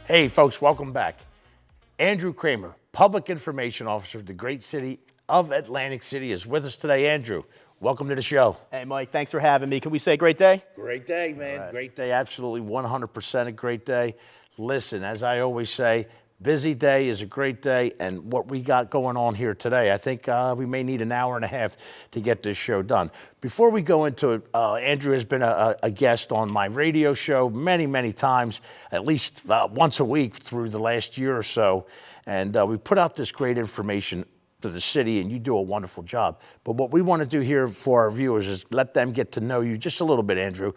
Hey folks, welcome back. Andrew Kramer, Public Information Officer of the great city of Atlantic City, is with us today. Andrew, welcome to the show. Hey Mike, thanks for having me. Can we say great day? Great day, man. Right. Great day, absolutely 100% a great day. Listen, as I always say, busy day is a great day, and what we got going on here today, I think we may need an hour and a half to get this show done. Before we go into it, Andrew has been a guest on my radio show many, many times, at least once a week through the last year or so, and we put out this great information to the city, and you do a wonderful job. But what we want to do here for our viewers is let them get to know you just a little bit, Andrew,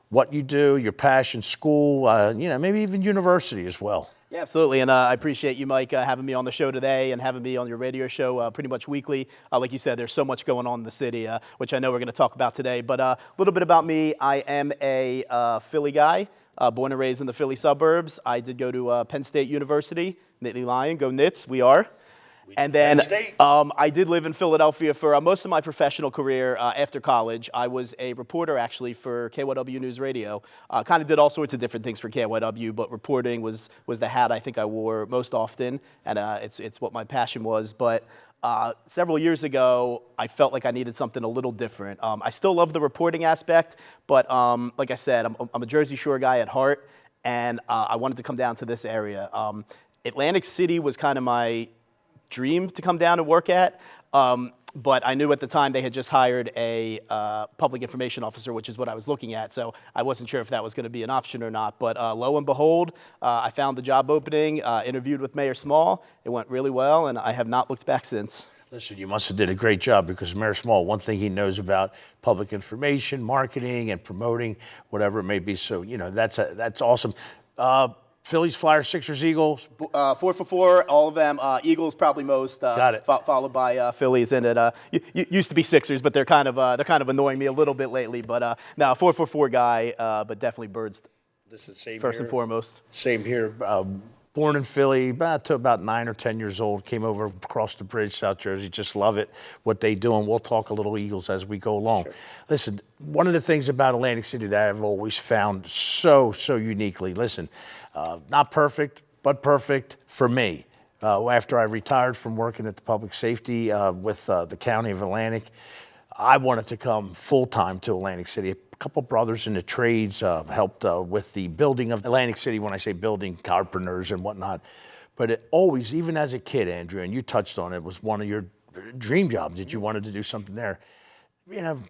what you do, your passion, school, maybe even university as well. Yeah, absolutely, and I appreciate you, Mike, having me on the show today and having me on your radio show pretty much weekly. Like you said, there's so much going on in the city, which I know we're going to talk about today. But a little bit about me. I am a Philly guy, born and raised in the Philly suburbs. I did go to Penn State University, Nittany Lion, go Nits, we are. And then I did live in Philadelphia for most of my professional career after college. I was a reporter, actually, for KYW News Radio. Kind of did all sorts of different things for KYW, but reporting was the hat I think I wore most often, and it's what my passion was. But several years ago, I felt like I needed something a little different. I still love the reporting aspect, but like I said, I'm a Jersey Shore guy at heart, and I wanted to come down to this area. Atlantic City was kind of my dream to come down and work at, but I knew at the time they had just hired a public information officer, which is what I was looking at, so I wasn't sure if that was going to be an option or not. But lo and behold, I found the job opening, interviewed with Mayor Small. It went really well, and I have not looked back since. Listen, you must have did a great job, because Mayor Small, one thing he knows about public information, marketing, and promoting, whatever it may be. So, that's awesome. Phillies, Flyers, Sixers, Eagles. 4 for 4, all of them. Eagles probably most. Got it. Followed by Phillies, and it used to be Sixers, but they're kind of annoying me a little bit lately. But now 4 for 4 guy, but definitely Birds. This is same first here. And foremost. Same here. Born in Philly, to about 9 or 10 years old. Came over across the bridge, South Jersey. Just love it, what they do, and we'll talk a little Eagles as we go along. Sure. Listen, one of the things about Atlantic City that I've always found so uniquely. Listen. Not perfect, but perfect for me. After I retired from working at the public safety with the County of Atlantic, I wanted to come full-time to Atlantic City. A couple brothers in the trades helped with the building of Atlantic City. When I say building, carpenters and whatnot. But it always, even as a kid, Andrew, and you touched on it, was one of your dream jobs that you wanted to do something there.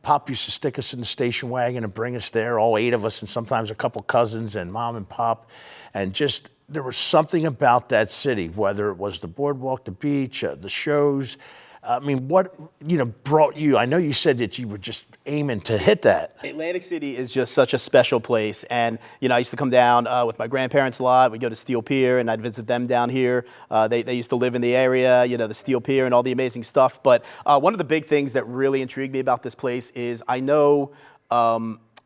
Pop used to stick us in the station wagon and bring us there, all 8 of us, and sometimes a couple cousins and Mom and Pop. And just, there was something about that city, whether it was the boardwalk, the beach, the shows. I mean, what, brought you? I know you said that you were just aiming to hit that. Atlantic City is just such a special place. And, I used to come down with my grandparents a lot. We'd go to Steel Pier, and I'd visit them down here. They used to live in the area, the Steel Pier and all the amazing stuff. But one of the big things that really intrigued me about this place is I know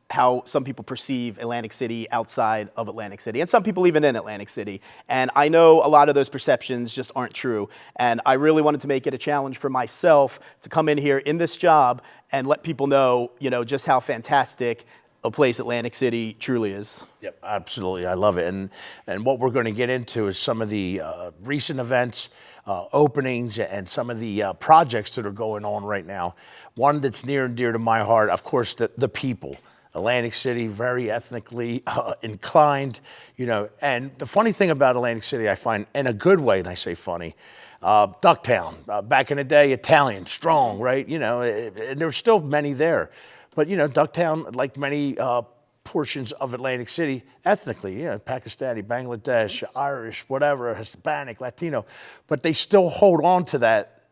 how some people perceive Atlantic City outside of Atlantic City, and some people even in Atlantic City. And I know a lot of those perceptions just aren't true. And I really wanted to make it a challenge for myself to come in here in this job and let people know, just how fantastic a place Atlantic City truly is. Yep, absolutely. I love it. And what we're going to get into is some of the recent events, openings, and some of the projects that are going on right now. One that's near and dear to my heart, of course, the people. Atlantic City, very ethnically inclined, and the funny thing about Atlantic City, I find, in a good way, and I say funny, Ducktown, back in the day, Italian, strong, right? And there's still many there. But, Ducktown, like many portions of Atlantic City, ethnically, Pakistani, Bangladesh, Irish, whatever, Hispanic, Latino, but they still hold on to that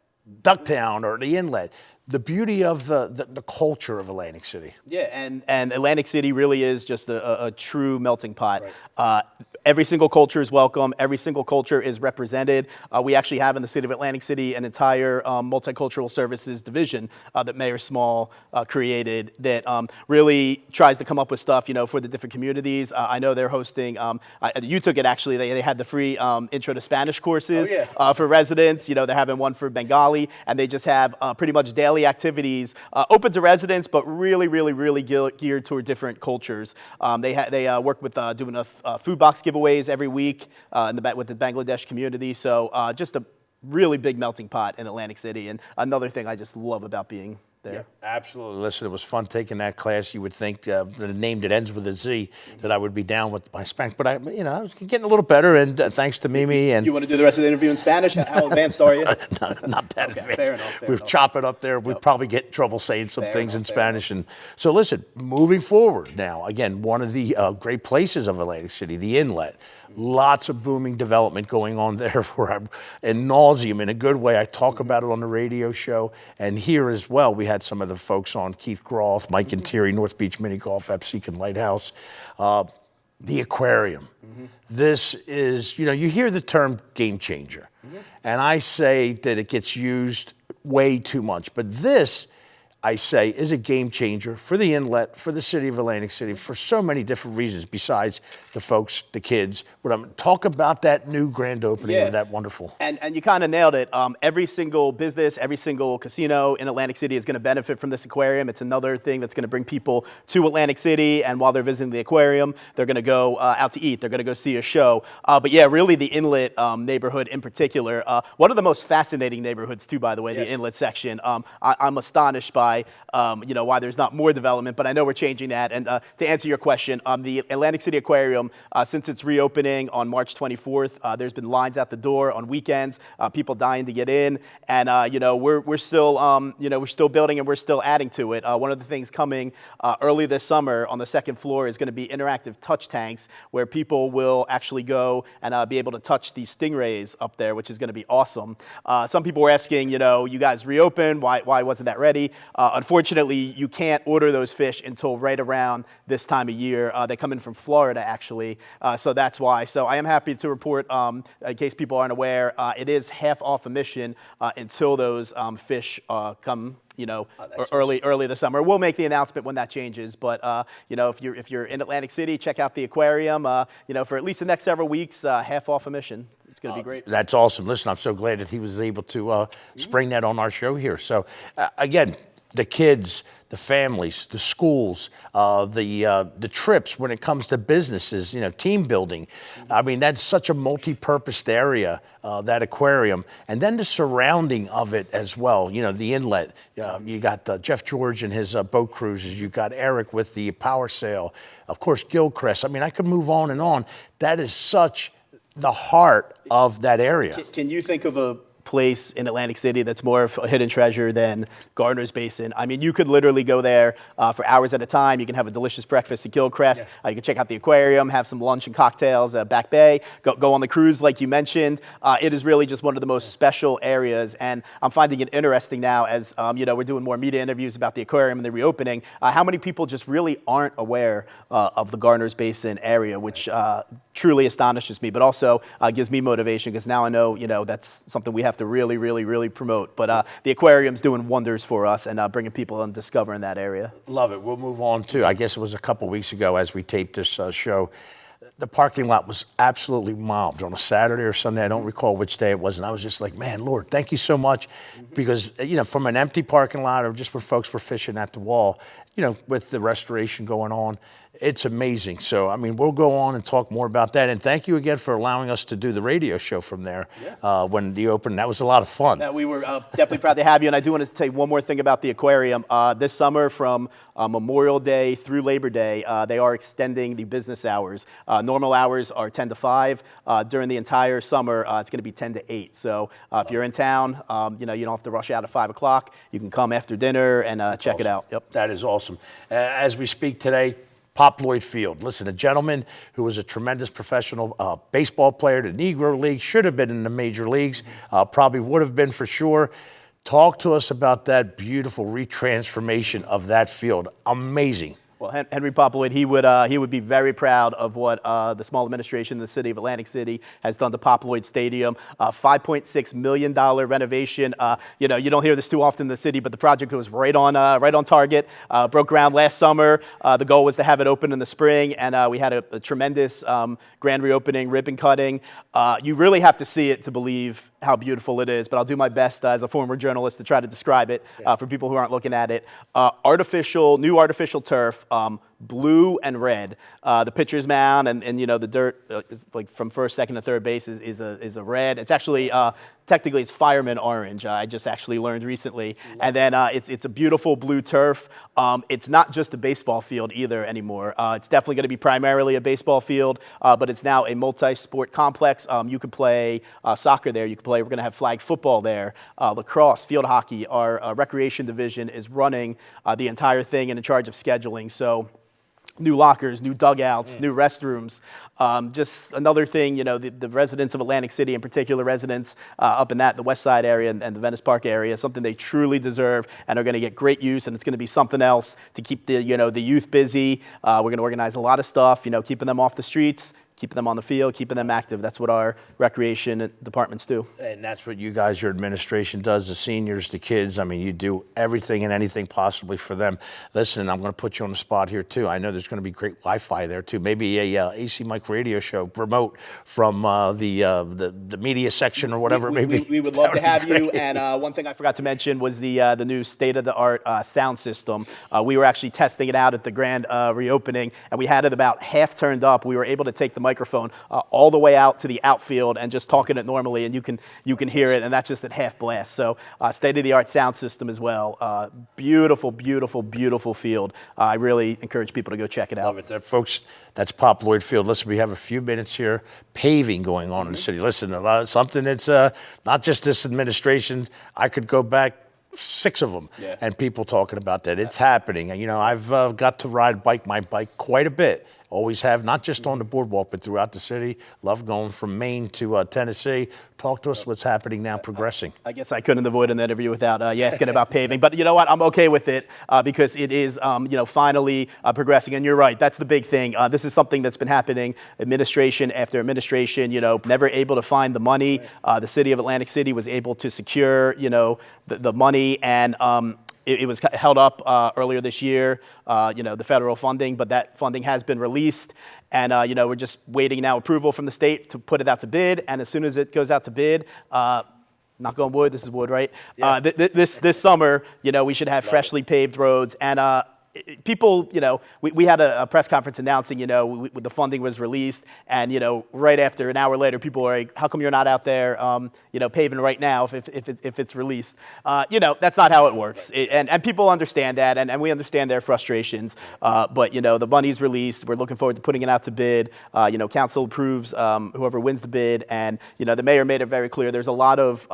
Ducktown or the inlet. The beauty of the culture of Atlantic City. Yeah, and Atlantic City really is just a true melting pot. Right. Every single culture is welcome. Every single culture is represented. We actually have in the city of Atlantic City an entire multicultural services division that Mayor Small created that really tries to come up with stuff, for the different communities. I know they're hosting, you took it actually, they had the free intro to Spanish courses for residents. They're having one for Bengali, and they just have pretty much daily activities open to residents, but really geared toward different cultures. They work with doing a food box giveaways every week with the Bangladesh community. So just a really big melting pot in Atlantic City, and another thing I just love about being there. Yeah, absolutely. Listen, it was fun taking that class. You would think the name that ends with a Z that I would be down with my Spanish, but I was getting a little better, and thanks to Mimi. And you want to do the rest of the interview in Spanish? How advanced are you? Not that advanced. Fair enough. We'll chop it up there. We'd probably get in trouble saying some things in Spanish. And so, listen, moving forward now, again, one of the great places of Atlantic City, the Inlet. Lots of booming development going on there where I'm in nauseam in a good way. I talk about it on the radio show. And here as well, we had some of the folks on, Keith Groth, Mike and Terry, North Beach Mini Golf, Ep14 and Lighthouse. The aquarium. This is, you hear the term game changer. And I say that it gets used way too much. But this, I say, is a game changer for the Inlet, for the city of Atlantic City, for so many different reasons besides the folks, the kids. But I'm talk about that new grand opening of that wonderful. And you kind of nailed it. Every single business, every single casino in Atlantic City is going to benefit from this aquarium. It's another thing that's going to bring people to Atlantic City, and while they're visiting the aquarium, they're going to go out to eat. They're going to go see a show. But yeah, really the Inlet neighborhood in particular, one of the most fascinating neighborhoods too, by the way, the Inlet section. I'm astonished by why there's not more development, but I know we're changing that. And to answer your question, the Atlantic City Aquarium, since it's reopening on March 24th, there's been lines at the door on weekends, people dying to get in, and we're still building and we're still adding to it. One of the things coming early this summer on the second floor is going to be interactive touch tanks where people will actually go and be able to touch these stingrays up there, which is going to be awesome. Some people were asking, you guys reopened, why wasn't that ready? Unfortunately, you can't order those fish until right around this time of year. They come in from Florida, actually, so that's why. So I am happy to report, in case people aren't aware, it is half off admission until those fish come. Early this summer. We'll make the announcement when that changes. But if you're in Atlantic City, check out the aquarium. For at least the next several weeks, half off admission. It's going to be great. That's awesome. Listen, I'm so glad that he was able to spring that on our show here. So again, the kids, the families, the schools, the trips when it comes to businesses, team building. I mean, that's such a multi-purposed area, that aquarium. And then the surrounding of it as well, the Inlet. You got Jeff George and his boat cruises. You got Eric with the power sail. Of course, Gilchrist. I mean, I could move on and on. That is such the heart of that area. Can you think of a place in Atlantic City that's more of a hidden treasure than Gardner's Basin? I mean, you could literally go there for hours at a time. You can have a delicious breakfast at Gilchrist. You can check out the aquarium, have some lunch and cocktails at Back Bay, go on the cruise like you mentioned. It is really just one of the most special areas, and I'm finding it interesting now as we're doing more media interviews about the aquarium and the reopening, how many people just really aren't aware of the Gardner's Basin area, which truly astonishes me, but also gives me motivation because now I know, that's something we have to really, really, really promote. But the aquarium's doing wonders for us and bringing people and discovering that area. Love it. We'll move on too. I guess it was a couple weeks ago as we taped this show. The parking lot was absolutely mobbed on a Saturday or Sunday. I don't recall which day it was. And I was just like, man, Lord, thank you so much. Because, from an empty parking lot or just where folks were fishing at the wall, with the restoration going on, it's amazing. So, I mean, we'll go on and talk more about that. And thank you again for allowing us to do the radio show from there when the open. That was a lot of fun. We were definitely proud to have you. And I do want to tell you one more thing about the aquarium. This summer from Memorial Day through Labor Day, they are extending the business hours. Normal hours are 10 to 5. During the entire summer, it's going to be 10 to 8. So if you're in town, you don't have to rush out at 5 o'clock. You can come after dinner and check it out. Yep. That is awesome. As we speak today, Pop Lloyd Field. Listen, a gentleman who was a tremendous professional baseball player, the Negro League, should have been in the major leagues, probably would have been for sure. Talk to us about that beautiful retransformation of that field. Amazing. Well, Henry Pop Lloyd, he would be very proud of what the small administration in the city of Atlantic City has done to Pop Lloyd Stadium. $5.6 million renovation. You don't hear this too often in the city, but the project was right on target. Broke ground last summer. The goal was to have it open in the spring, and we had a tremendous grand reopening, ribbon cutting. You really have to see it to believe how beautiful it is, but I'll do my best as a former journalist to try to describe it for people who aren't looking at it. New artificial turf, blue and red. The pitcher's mound and you know, the dirt is like from first, second, to third base is a red. It's actually technically it's fireman orange. I just actually learned recently. And then it's a beautiful blue turf. It's not just a baseball field either anymore. It's definitely going to be primarily a baseball field, but it's now a multi-sport complex. You could play soccer there. You could play. We're going to have flag football there, lacrosse, field hockey. Our recreation division is running the entire thing and in charge of scheduling. So new lockers, new dugouts, new restrooms. Just another thing, you know, the residents of Atlantic City, in particular residents up in the West Side area and the Venice Park area, something they truly deserve and are going to get great use, and it's going to be something else to keep the youth busy. We're going to organize a lot of stuff, you know, keeping them off the streets, keeping them on the field, keeping them active. That's what our recreation departments do. And that's what you guys, your administration does, the seniors, the kids. I mean, you do everything and anything possibly for them. Listen, I'm going to put you on the spot here, too. I know there's going to be great Wi-Fi there, too. Maybe a ACMike radio show remote from the media section or whatever. We would love to have you. And one thing I forgot to mention was the new state-of-the-art sound system. We were actually testing it out at the grand reopening, and we had it about half turned up. We were able to take the microphone all the way out to the outfield and just talking it normally, and you can hear it, and that's just at half blast. So state-of-the-art sound system as well. Beautiful, beautiful, beautiful field. I really encourage people to go check it out. Love it. There, folks, that's Pop Lloyd Field. Listen, we have a few minutes here. Paving going on in the city. Listen, something that's not just this administration. I could go back 6 of them and people talking about that. It's happening. You know, I've got to ride my bike quite a bit. Always have, not just on the boardwalk, but throughout the city. Love going from Maine to Tennessee. Talk to us what's happening now, progressing. I guess I couldn't avoid an interview without asking about paving. But you know what? I'm okay with it because it is, finally progressing. And you're right. That's the big thing. This is something that's been happening administration after administration, never able to find the money. The city of Atlantic City was able to secure, the money, and it was held up earlier this year, the federal funding, but that funding has been released. And, we're just waiting now approval from the state to put it out to bid. And as soon as it goes out to bid, knock on wood, this is wood, right? Yeah. This summer, we should have freshly paved roads. And people, we had a press conference announcing, the funding was released, and right after, an hour later, people were like, "How come you're not out there, paving right now if it's released?" That's not how it works, and people understand that, and we understand their frustrations. But the money's released. We're looking forward to putting it out to bid. Council approves whoever wins the bid, and the mayor made it very clear. There's a lot of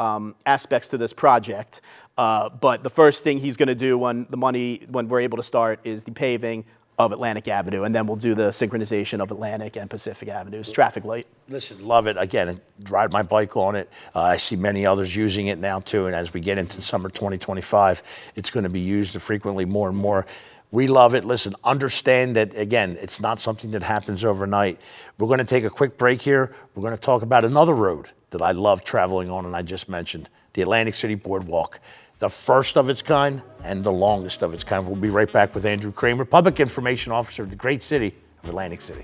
aspects to this project. But the first thing he's going to do when we're able to start is the paving of Atlantic Avenue, and then we'll do the synchronization of Atlantic and Pacific Avenues, traffic light. Listen, love it. Again, ride my bike on it. I see many others using it now too, and as we get into summer 2025, it's going to be used frequently more and more. We love it. Listen, understand that, again, it's not something that happens overnight. We're going to take a quick break here. We're going to talk about another road that I love traveling on, and I just mentioned, the Atlantic City Boardwalk. The first of its kind and the longest of its kind. We'll be right back with Andrew Kramer, Public Information Officer of the great city of Atlantic City.